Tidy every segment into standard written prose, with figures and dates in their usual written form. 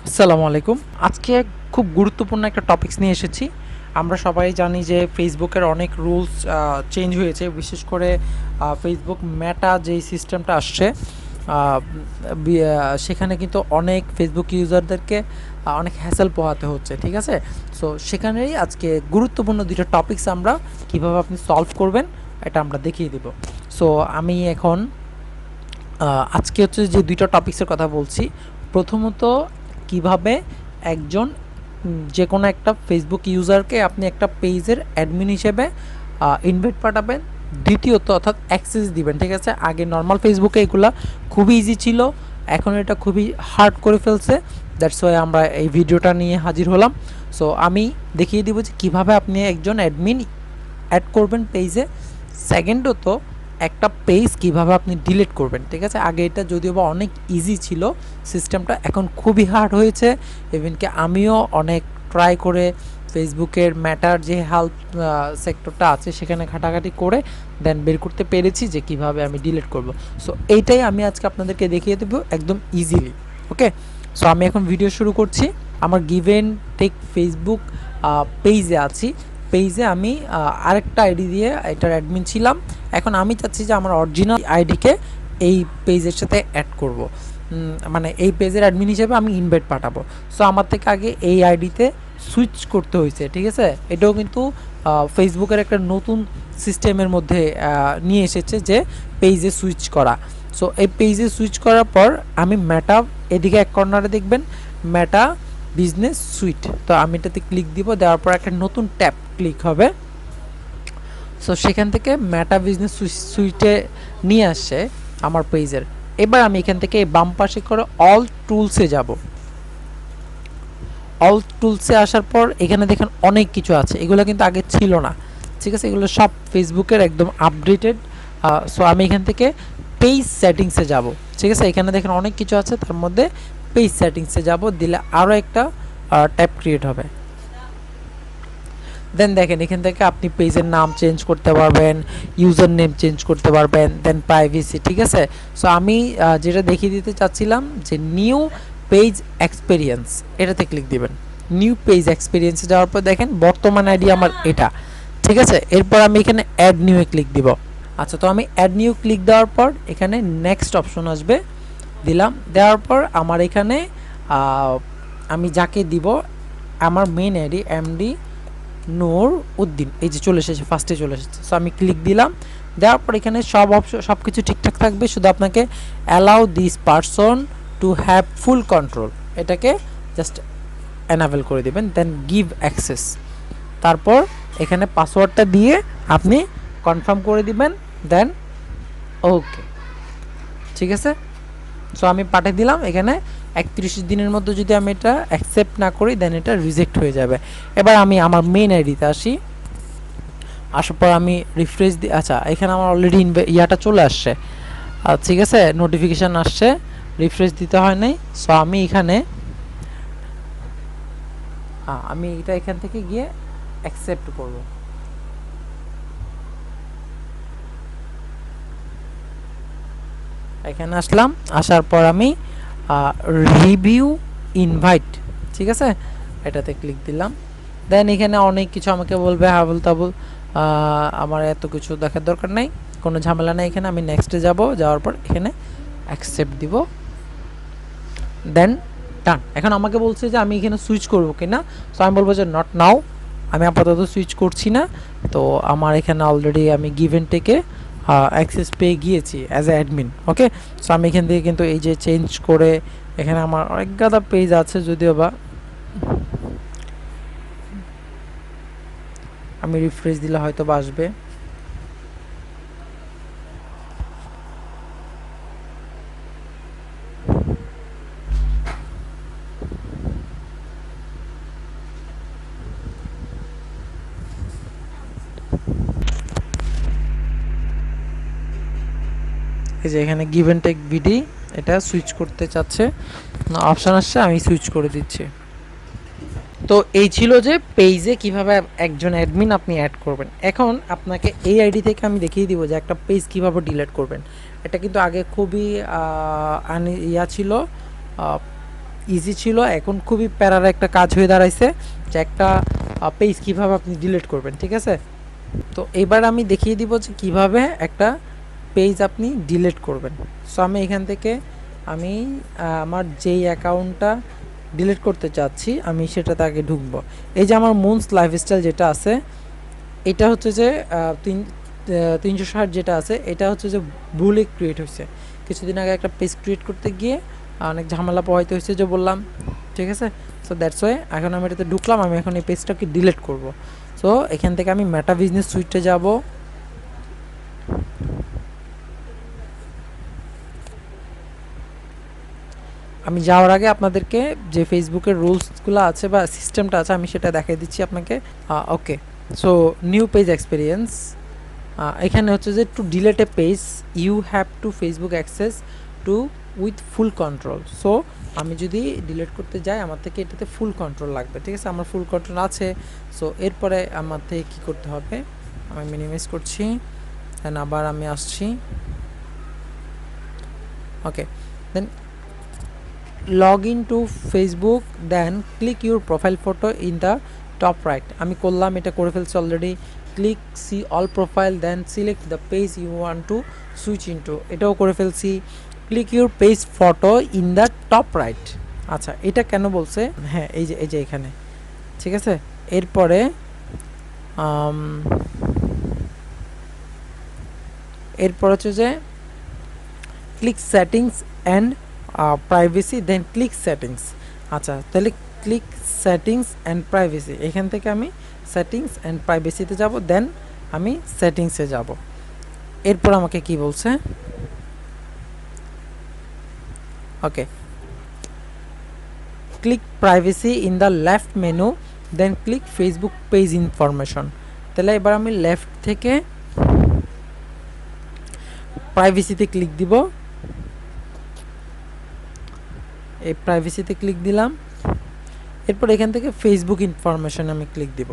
আসসালামু আলাইকুম। আজকে খুব গুরুত্বপূর্ণ একটা টপিকস নিয়ে এসেছি। আমরা সবাই জানি যে ফেসবুকের অনেক রুলস চেঞ্জ হয়েছে, বিশেষ করে ফেসবুক মেটা যেই সিস্টেমটা আসছে সেখানে কিন্তু অনেক ফেসবুক ইউজারদেরকে অনেক হ্যাসেল পোহাতে হচ্ছে, ঠিক আছে। সো সেখানেই আজকে গুরুত্বপূর্ণ দুইটা টপিকস আমরা কিভাবে আপনি সলভ করবেন এটা আমরা দেখিয়ে দেব। সো আমি এখন আজকে হচ্ছে যে দুইটা টপিক্সের কথা বলছি। প্রথমত, কিভাবে একজন যে কোনো একটা ফেসবুক ইউজারকে আপনি একটা পেজের অ্যাডমিন হিসেবে ইনভাইট পাঠাবেন। দ্বিতীয়ত অর্থাৎ অ্যাক্সেস দিবেন, ঠিক আছে। আগে নর্মাল ফেসবুকে এগুলা খুবই ইজি ছিল, এখন এটা খুবই হার্ড করে ফেলছে। দ্যাটস ওয়াই আমরা এই ভিডিওটা নিয়ে হাজির হলাম। সো আমি দেখিয়ে দিব যে কীভাবে আপনি একজন অ্যাডমিন অ্যাড করবেন পেজে। সেকেন্ডত, একটা পেজ কিভাবে আপনি ডিলিট করবেন, ঠিক আছে। আগে এটা যদিও বা অনেক ইজি ছিল সিস্টেমটা, এখন খুবই হার্ড হয়েছে। ইভেনকি আমিও অনেক ট্রাই করে ফেসবুকের ম্যাটার যে হেল্প সেক্টরটা আছে সেখানে ঘাটাঘাটি করে দেন বের করতে পেরেছি যে কিভাবে আমি ডিলিট করব। সো এইটাই আমি আজকে আপনাদেরকে দেখিয়ে দেবো একদম ইজিলি। ওকে, সো আমি এখন ভিডিও শুরু করছি। আমার গিভেন টেক ফেসবুক পেজে আছি। পেজে আমি আরেকটা আইডি দিয়ে এটার অ্যাডমিন ছিলাম। এখন আমি চাচ্ছি যে আমার অরিজিনাল আইডিকে এই পেজের সাথে অ্যাড করব, মানে এই পেজের অ্যাডমিন হিসেবে আমি ইনভাইট পাঠাবো। সো আমার থেকে আগে এই আইডিতে সুইচ করতে হয়েছে, ঠিক আছে। এটাও কিন্তু ফেসবুকের একটা নতুন সিস্টেমের মধ্যে নিয়ে এসেছে যে পেজে সুইচ করা। সো এই পেজে সুইচ করার পর আমি মেটা, এদিকে এক কর্নারে দেখবেন মেটা বিজনেস সুইট, তো আমি এটাতে ক্লিক দিব। দেওয়ার পর একটা নতুন ট্যাব ক্লিক হবে। সো সেখান থেকে মেটা বিজনেস সুইটে নিয়ে আসছে আমার পেজের। এবার আমি এখান থেকে বাম পাশে করে অল টুলসে যাব। অল টুলসে আসার পর এখানে দেখেন অনেক কিছু আছে, এগুলো কিন্তু আগে ছিল না, ঠিক আছে। এগুলো সব ফেসবুকের একদম আপডেটেড। সো আমি এখান থেকে পেজ সেটিংসে যাব, ঠিক আছে। এখানে দেখেন অনেক কিছু আছে, তার মধ্যে পেজ সেটিংসে যাব। দিলে আরও একটা ট্যাব ক্রিয়েট হবে। দেন দেখেন এখান থেকে আপনি পেজের নাম চেঞ্জ করতে পারবেন, ইউজার নেম চেঞ্জ করতে পারবেন, দেন প্রাইভেসি, ঠিক আছে। সো আমি যেটা দেখিয়ে দিতে চাচ্ছিলাম যে নিউ পেজ এক্সপিরিয়েন্স, এটাতে ক্লিক দিবেন। নিউ পেজ এক্সপিরিয়েন্সে যাওয়ার পর দেখেন বর্তমান আইডি আমার এটা, ঠিক আছে। এরপর আমি এখানে অ্যাড নিউয়ে ক্লিক দিব। আচ্ছা, তো আমি অ্যাড নিউ ক্লিক দেওয়ার পর এখানে নেক্সট অপশন আসবে, দিলাম। দেওয়ার পর আমার এখানে আমি যাকে দিব আমার মেন আইডি এমডি নূর উদ্দিন, এই যে চলে এসেছে, ফার্স্টে চলে এসেছে। সো আমি ক্লিক দিলাম। দেওয়ার পর এখানে সব অপশন সব কিছু ঠিকঠাক থাকবে, শুধু আপনাকে allow this person to have full control, এটাকে জাস্ট এনাবেল করে দেবেন। দেন গিভ অ্যাক্সেস, তারপর এখানে পাসওয়ার্ডটা দিয়ে আপনি কনফার্ম করে দিবেন। দেন ওকে, ঠিক আছে। সো আমি পাঠিয়ে দিলাম। এখানে 31 দিনের মধ্যে যদি আমি এটা অ্যাকসেপ্ট না করি দেন এটা রিজেক্ট হয়ে যাবে। এবার আমি আমার মেইন আইডিতে আসি। আসার পর আমি রিফ্রেশ দিই। আচ্ছা, এখানে আমার অলরেডি ইয়াটা চলে আসছে, ঠিক আছে, নোটিফিকেশান আসছে, রিফ্রেশ দিতে হয় নাই। সো আমি এখানে আমি এটা এখান থেকে গিয়ে অ্যাকসেপ্ট করব। এখানে আসলাম, আসার পর আমি রিভিউ ইনভাইট, ঠিক আছে, এটাতে ক্লিক দিলাম। দেন এখানে অনেক কিছু আমাকে বলবে হাবল তাবল, আমার এত কিছু দেখার দরকার নাই, কোনো ঝামেলা নাই। এখানে আমি নেক্সটে যাব, যাওয়ার পর এখানে অ্যাকসেপ্ট দিব। দেন ডান। এখন আমাকে বলছে যে আমি এখানে সুইচ করবো কিনা। সো আমি বলবো যে নট নাও, আমি আপাতত সুইচ করছি না। তো আমার এখানে অলরেডি আমি গিভেন থেকে অ্যাক্সেস পেয়ে গিয়েছি as a admin. Okay, so আমি এখান থেকে কিন্তু এই যে চেঞ্জ করে এখানে আমার অনেক গাদা পেজ আছে, যদিও বা আমি রিফ্রেশ দিলে হয়তো বা আসবে। এই যে এখানে গিভেন টেক বিডি, এটা সুইচ করতে চাচ্ছে, অপশান আসছে, আমি সুইচ করে দিচ্ছি। তো এই ছিল যে পেজে কিভাবে একজন অ্যাডমিন আপনি অ্যাড করবেন। এখন আপনাকে এই আইডি থেকে আমি দেখিয়ে দিব যে একটা পেজ কিভাবে ডিলিট করবেন। এটা কিন্তু আগে খুবই ছিল, ইজি ছিল, এখন খুবই প্যারার একটা কাজ হয়ে দাঁড়াইছে যে একটা পেজ কিভাবে আপনি ডিলিট করবেন। ঠিক আছে, তো এবার আমি দেখিয়ে দিব যে কিভাবে একটা পেজ আপনি ডিলিট করবেন। সো আমি এখান থেকে আমি আমার যেই অ্যাকাউন্টটা ডিলিট করতে চাচ্ছি আমি সেটাতে আগে ঢুকবো। এই যে আমার মুনস লাইফস্টাইল যেটা আছে, এটা হচ্ছে যে 360 যেটা আছে, এটা হচ্ছে যে ভুলে ক্রিয়েট হয়েছে। কিছুদিন আগে একটা পেজ ক্রিয়েট করতে গিয়ে অনেক ঝামেলা পোহাইতে হয়েছে যে বললাম। ঠিক আছে, সো দ্যাটস ওয়াই এখন আমি এটাতে ঢুকলাম, আমি এখন এই পেজটাকে ডিলিট করব। সো এখান থেকে আমি মেটা বিজনেস সুইটে যাব। আমি যাওয়ার আগে আপনাদেরকে যে ফেসবুকের রুলসগুলো আছে বা সিস্টেমটা আছে আমি সেটা দেখাই দিচ্ছি আপনাকে। Okay, so new page experience, এখানে হচ্ছে যে to delete a page you have to Facebook access to with full control. So আমি যদি ডিলিট করতে যাই আমার থেকে এটাতে ফুল কন্ট্রোল লাগবে। ঠিক আছে, আমার ফুল কন্ট্রোল আছে। সো এরপরে আমার থেকে কী করতে হবে, আমি মিনিমাইজ করছি দেন আবার আমি আসছি। Okay, then log in to Facebook, then click your profile photo in the top right. আমি করলাম, এটা করে ফেলছি already. Click see all profile, then select the page you want to switch into, এটাও করে ফেলছি। Click your page photo in the top right. আচ্ছা, এটা কেন বলছে, হ্যাঁ এই যে এখানে। ঠিক আছে, এরপরে এরপর হচ্ছে যে click settings and privacy, then click settings. আচ্ছা, তাহলে ক্লিক সেটিংস অ্যান্ড প্রাইভেসি, এখান থেকে আমি সেটিংস অ্যান্ড প্রাইভেসিতে যাব, দেন আমি সেটিংসে যাব। এরপর আমাকে কি বলছে, okay, click privacy in the left menu, then click Facebook page information. তাহলে এবার আমি লেফট থেকে প্রাইভেসিতে ক্লিক দিব। এই প্রাইভেসিতে ক্লিক দিলাম, এরপর এখান থেকে ফেসবুক ইনফরমেশন আমি ক্লিক দিব।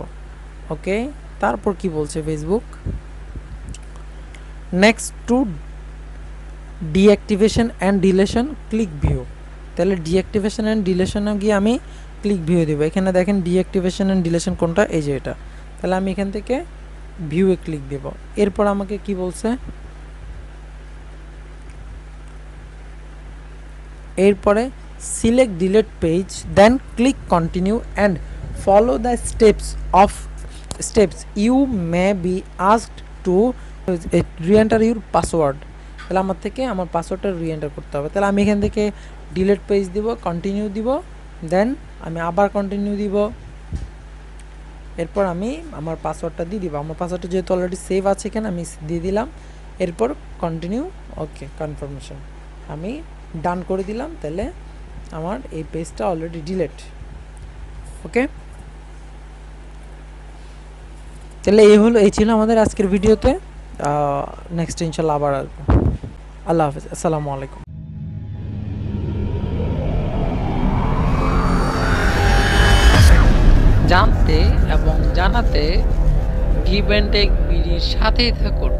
ওকে, তারপর কি বলছে Facebook, next to deactivation and deletion click view. তাহলে ডিঅ্যাক্টিভেশন অ্যান্ড ডিলেশনে গিয়ে আমি ক্লিক ভিউ দেব। এখানে দেখেন ডিঅ্যাক্টিভেশন অ্যান্ড ডিলেশন কোনটা, এই যে এটা। তাহলে আমি এখান থেকে ভিউয়ে ক্লিক দেব। এরপর আমাকে কি বলছে, এরপরে select delete page, then click continue and follow the steps you may be asked to reenter your password. তাহলে আমার থেকে আমার পাসওয়ার্ডটা রিএন্টার করতে হবে। তাহলে আমি এখান থেকে ডিলিট পেজ দিব, কন্টিনিউ দিব, দেন আমি আবার কন্টিনিউ দিব, এরপর আমি আমার পাসওয়ার্ডটা দিয়ে দিব। আমার পাসওয়ার্ডটা যেহেতু অলরেডি সেভ আছে এখানে আমি দিয়ে দিলাম, এরপর কন্টিনিউ। ওকে, কনফার্মেশন আমি ডান করে দিলাম। তাহলে আমার এই পেজটা অলরেডি ডিলিট। ওকে, তাহলে এই ছিল আমাদের আজকের ভিডিওতে। নেক্সট ইনশাল্লাহ আবার আসবো। আল্লাহ হাফেজ, আসসালামু আলাইকুম। জানতে এবং জানাতে গিভ অ্যান্ড টেক বিডির সাথেই থাকুন।